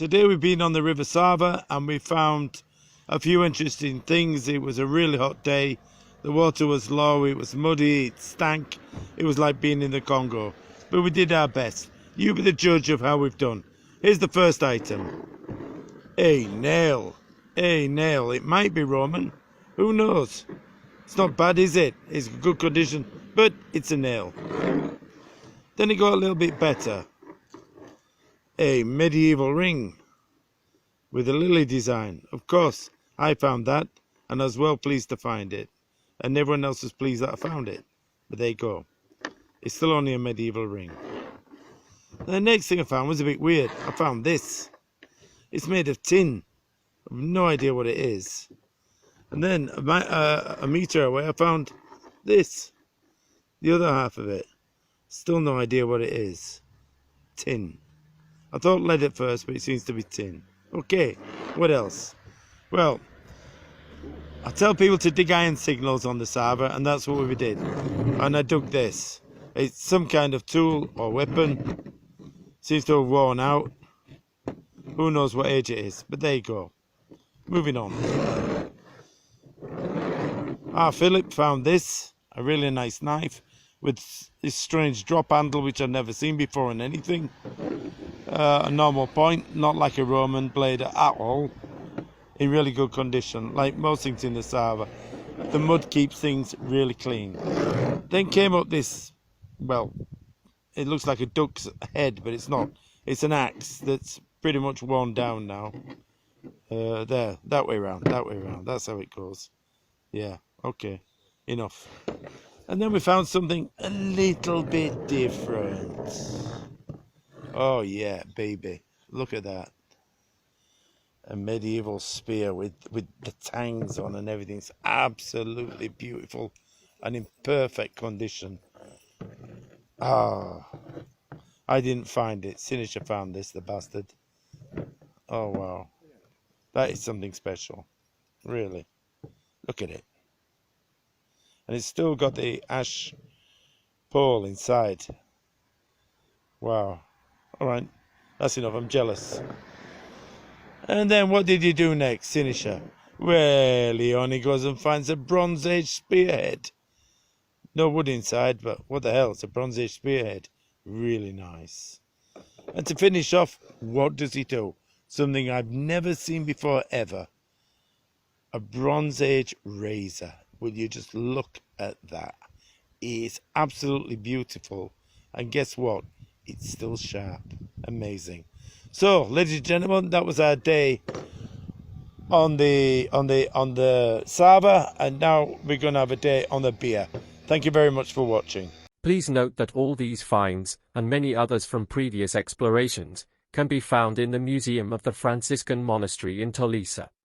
Today we've been on the River Sava and we found a few interesting things. It was a really hot day. The water was low, it was muddy, it stank. It was like being in the Congo. But we did our best. You be the judge of how we've done. Here's the first item. A nail. A nail. It might be Roman. Who knows? It's not bad, is it? It's good condition, but it's a nail. Then it got a little bit better. A medieval ring with a lily design. Of course, I found that, and I was well pleased to find it. And everyone else was pleased that I found it. But there you go. It's still only a medieval ring. The next thing I found was a bit weird. I found this. It's made of tin. I have no idea what it is. And then a meter away I found this. The other half of it. Still no idea what it is. Tin. I thought lead at first, but it seems to be tin. Okay, what else? Well, I tell people to dig iron signals on the Sava, and that's what we did. And I dug this. It's some kind of tool or weapon. Seems to have worn out. Who knows what age it is, but there you go. Moving on. Philip found this, a really nice knife with this strange drop handle which I've never seen before in anything. A normal point, not like a Roman blade at all. In really good condition, like most things in the Sava. The mud keeps things really clean. Then came up this, well, it looks like a duck's head, but it's not. It's an axe that's pretty much worn down now. There, that way around, that's how it goes. Yeah, okay, enough. And then we found something a little bit different. Oh yeah, baby, look at that. A medieval spear with the tangs on and everything. It's absolutely beautiful and in perfect condition. I didn't find it. Sinisha found this, the bastard. Oh wow, that is something special, really. Look at it. And it's still got the ash pole inside. Wow. All right, that's enough. I'm jealous. And then what did you do next, Sinisha? Well, he only goes and finds a Bronze Age spearhead. No wood inside, but what the hell, it's a Bronze Age spearhead. Really nice. And to finish off, what does he do? Something I've never seen before, ever. A Bronze Age razor. Will you just look at that? It's absolutely beautiful. And guess what? It's still sharp. Amazing. So, ladies and gentlemen, that was our day on the Sava, and now we're going to have a day on the beer. Thank you very much for watching. Please note that all these finds, and many others from previous explorations, can be found in the Museum of the Franciscan Monastery in Tolisa.